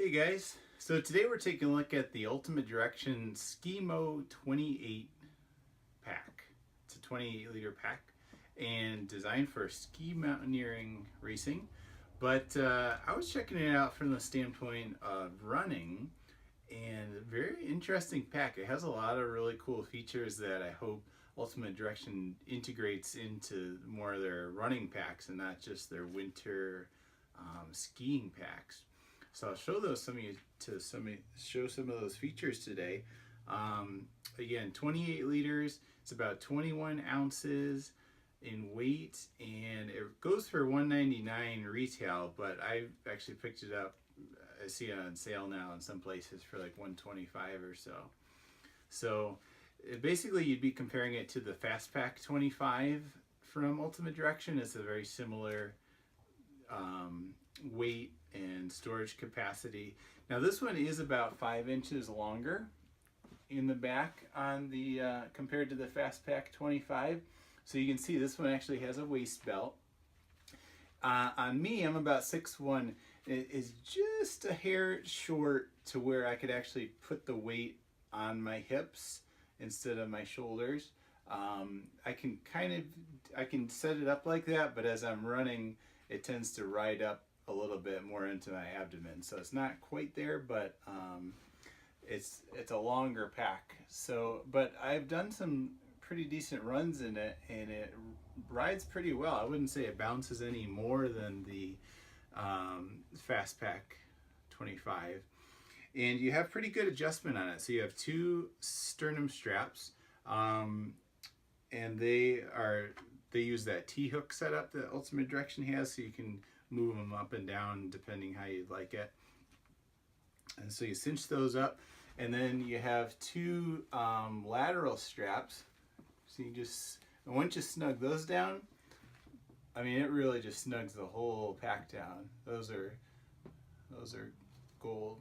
Hey guys, so today we're taking a look at the Ultimate Direction SkiMo 28 pack. It's a 28 liter pack and designed for ski mountaineering racing. But I was checking it out from the standpoint of running, and a very interesting pack. It has a lot of really cool features that I hope Ultimate Direction integrates into more of their running packs and not just their winter skiing packs. So I'll show those show some of those features today. Again, 28 liters. It's about 21 ounces in weight, and it goes for $199 retail. But I actually picked it up. I see it on sale now in some places for like $125 or so. So basically, you'd be comparing it to the Fast Pack 25 from Ultimate Direction. It's a very similar weight and storage capacity. Now this one is about 5 inches longer in the back on the compared to the Fast Pack 25. So you can see this one actually has a waist belt. On me, I'm about 6'1". It is just a hair short to where I could actually put the weight on my hips instead of my shoulders. I can set it up like that, but as I'm running, it tends to ride up a little bit more into my abdomen. So it's not quite there, but it's a longer pack. So, but I've done some pretty decent runs in it, and it rides pretty well. I wouldn't say it bounces any more than the Fast Pack 25. And you have pretty good adjustment on it. So you have two sternum straps, and they use that T-hook setup that Ultimate Direction has, so you can move them up and down depending how you'd like it. And so you cinch those up, and then you have two lateral straps. So you just, and once you snug those down, I mean, it really just snugs the whole pack down. Those are gold.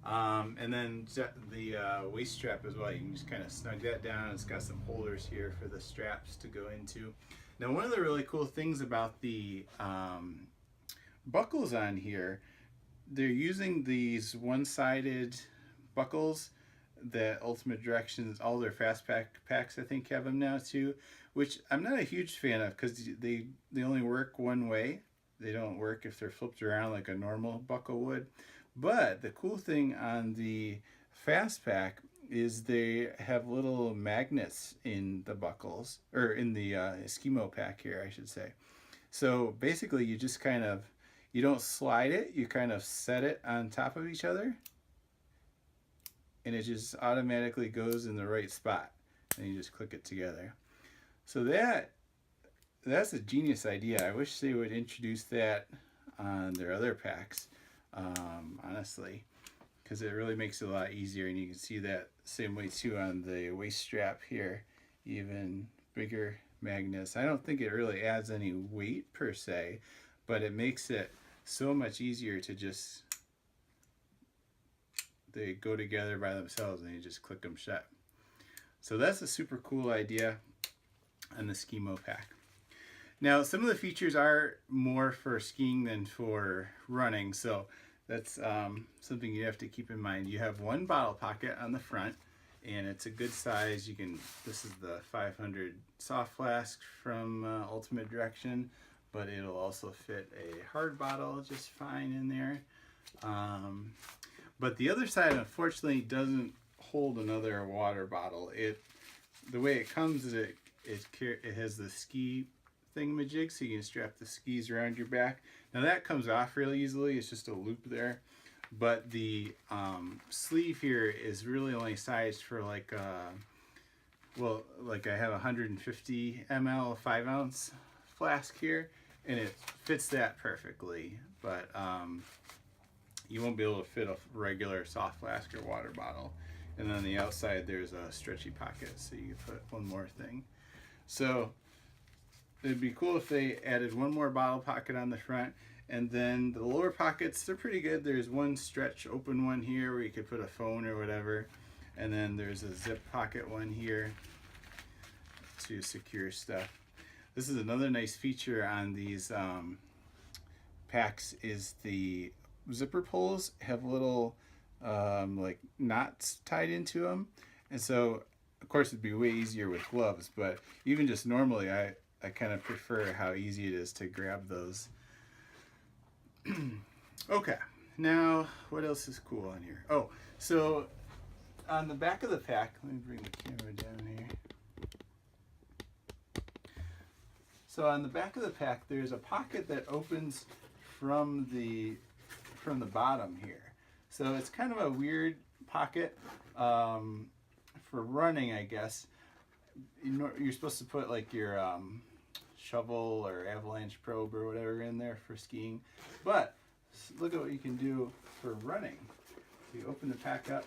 And then the waist strap as well. You can just kind of snug that down. It's got some holders here for the straps to go into. Now, one of the really cool things about the buckles on here, they're using these one-sided buckles that Ultimate Directions, all their Fast Pack packs I think have them now too, which I'm not a huge fan of because they only work one way. They don't work if they're flipped around like a normal buckle would. But the cool thing on the Fast Pack is they have little magnets in the buckles, or in the SkiMo pack here, I should say. So basically you just kind of, you don't slide it, you kind of set it on top of each other, and it just automatically goes in the right spot, and you just click it together. So that's a genius idea. I wish they would introduce that on their other packs, honestly, because it really makes it a lot easier. And you can see that same way too on the waist strap here, even bigger magnets. I don't think it really adds any weight per se, but it makes it so much easier to just, they go together by themselves and you just click them shut. So that's a super cool idea on the SkiMo pack. Now, some of the features are more for skiing than for running, so that's something you have to keep in mind. You have one bottle pocket on the front, and it's a good size. You can, this is the 500 soft flask from Ultimate Direction, but it'll also fit a hard bottle just fine in there. But the other side, unfortunately, doesn't hold another water bottle. The way it comes is it has the ski thingamajig, so you can strap the skis around your back. Now that comes off really easily. It's just a loop there. But the sleeve here is really only sized for like well, like I have a 150 ml 5-ounce flask here, and it fits that perfectly. But you won't be able to fit a regular soft flask or water bottle. And then on the outside there's a stretchy pocket, so you can put one more thing. So it'd be cool if they added one more bottle pocket on the front. And then the lower pockets, they're pretty good. There's one stretch open one here where you could put a phone or whatever. And then there's a zip pocket one here to secure stuff. This is another nice feature on these packs, is the zipper pulls have little like knots tied into them, and so of course it'd be way easier with gloves, but even just normally I kind of prefer how easy it is to grab those. Okay, now what else is cool on here? Oh, so on the back of the pack, let me bring the camera down here. So on the back of the pack, there's a pocket that opens from the bottom here. So it's kind of a weird pocket for running, I guess. You're supposed to put like your shovel or avalanche probe or whatever in there for skiing. But look at what you can do for running. So you open the pack up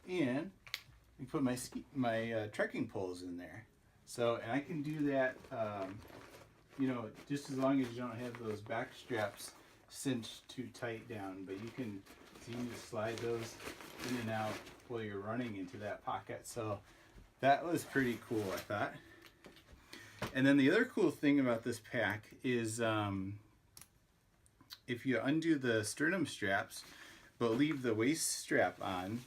and you put my trekking poles in there. So, and I can do that, you know, just as long as you don't have those back straps cinched too tight down. But you can just slide those in and out while you're running into that pocket. So that was pretty cool, I thought. And then the other cool thing about this pack is if you undo the sternum straps but leave the waist strap on,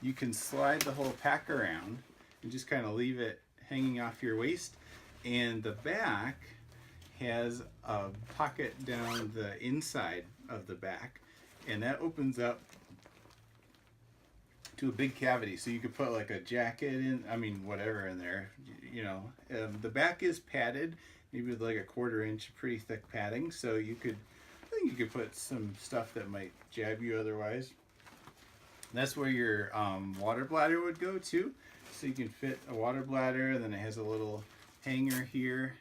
you can slide the whole pack around and just kind of leave it hanging off your waist. And the back has a pocket down the inside of the back, and that opens up to a big cavity, so you could put like a jacket in, I mean whatever in there, you know. The back is padded, maybe with like a 1/4 inch pretty thick padding, so you could, I think you could put some stuff that might jab you otherwise. And that's where your water bladder would go too, so you can fit a water bladder, and then it has a little hanger here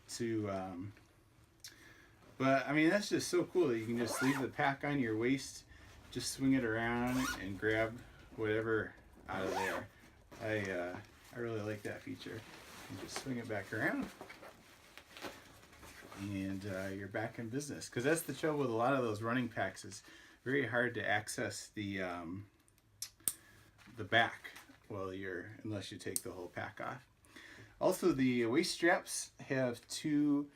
to but I mean, that's just so cool that you can just leave the pack on your waist, just swing it around and grab whatever out of there. I really like that feature. You just swing it back around and you're back in business. Because that's the trouble with a lot of those running packs, is very hard to access the back while unless you take the whole pack off. Also, the waist straps have two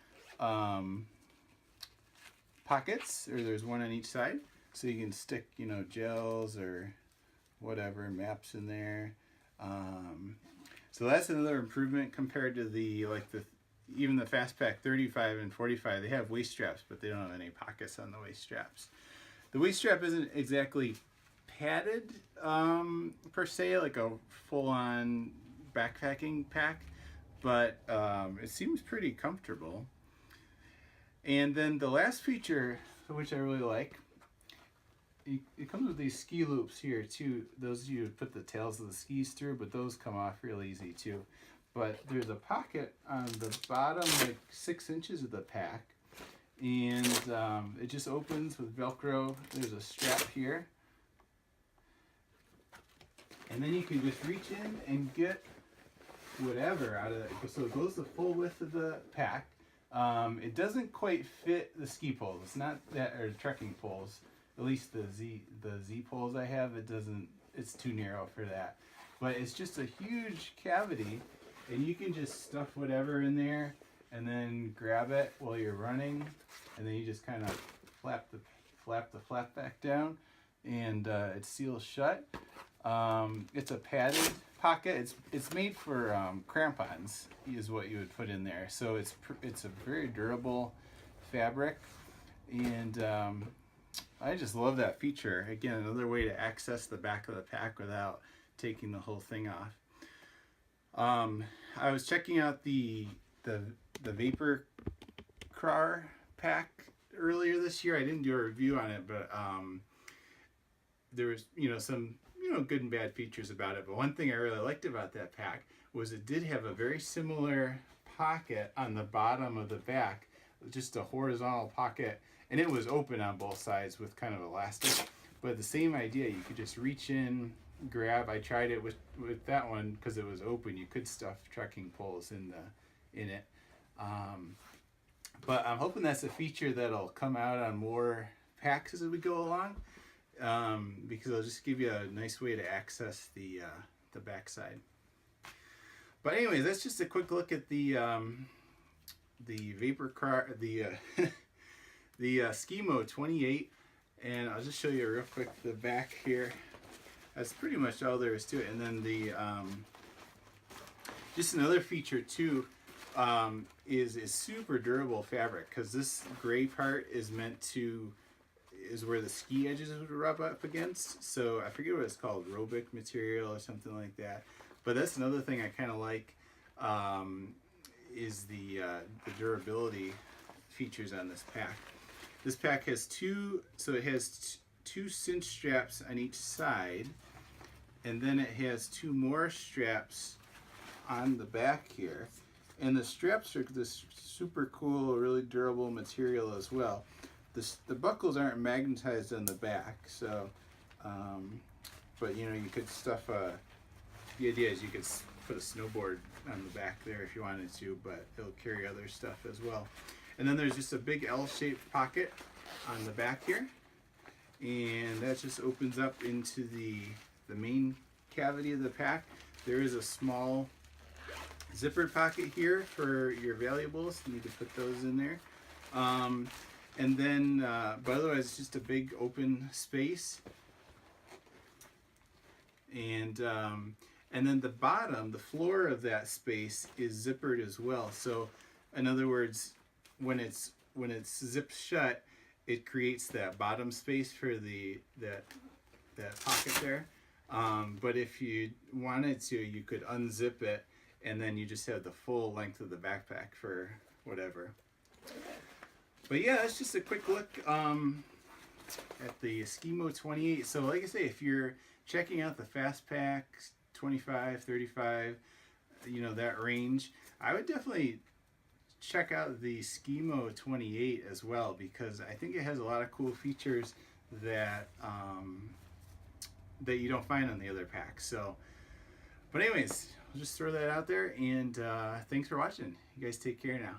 pockets, or there's one on each side, so you can stick, you know, gels or whatever, maps in there. So that's another improvement compared to even the Fastpack 35 and 45. They have waist straps, but they don't have any pockets on the waist straps. The waist strap isn't exactly padded per se, like a full-on backpacking pack, but it seems pretty comfortable. And then the last feature, which I really like, it comes with these ski loops here too. Those you put the tails of the skis through, but those come off real easy too. But there's a pocket on the bottom, like 6 inches of the pack, and it just opens with Velcro. There's a strap here, and then you can just reach in and get whatever out of it. So it goes the full width of the pack. It doesn't quite fit the ski poles. It's not that, or trekking poles. At least the Z poles I have, it doesn't. It's too narrow for that. But it's just a huge cavity, and you can just stuff whatever in there, and then grab it while you're running, and then you just kind of flap the flap back down, and it seals shut. It's a padded pocket. It's made for crampons, is what you would put in there. So it's a very durable fabric, and I just love that feature. Again, another way to access the back of the pack without taking the whole thing off. I was checking out the Vapor Car pack earlier this year. I didn't do a review on it, but there was some good and bad features about it. But one thing I really liked about that pack was it did have a very similar pocket on the bottom of the back, just a horizontal pocket, and it was open on both sides with kind of elastic. But the same idea, you could just reach in, grab. I tried it with that one because it was open. You could stuff trekking poles in it. But I'm hoping that's a feature that'll come out on more packs as we go along, because it'll just give you a nice way to access the backside. But anyways, that's just a quick look at the the SkiMo 28, and I'll just show you real quick the back here. That's pretty much all there is to it. And then the just another feature too is super durable fabric, because this gray part is where the ski edges would rub up against. So I forget what it's called, Robic material or something like that. But that's another thing I kind of like, is the durability features on this pack. This pack has two cinch straps on each side, and then it has two more straps on the back here. And the straps are this super cool, really durable material as well. The buckles aren't magnetized on the back, so, but you know, you could stuff the idea is you could put a snowboard on the back there if you wanted to, but it'll carry other stuff as well. And then there's just a big L-shaped pocket on the back here, and that just opens up into the main cavity of the pack. There is a small zippered pocket here for your valuables. You need to put those in there. And then, but otherwise it's just a big open space. And then the bottom, the floor of that space is zippered as well. So in other words, when it's zipped shut, it creates that bottom space for that pocket there. But if you wanted to, you could unzip it, and then you just have the full length of the backpack for whatever. But yeah, that's just a quick look at the SkiMo 28. So like I say, if you're checking out the Fast Packs 25, 35, you know, that range, I would definitely check out the SkiMo 28 as well, because I think it has a lot of cool features that that you don't find on the other packs. So, but anyways, I'll just throw that out there, and thanks for watching. You guys take care now.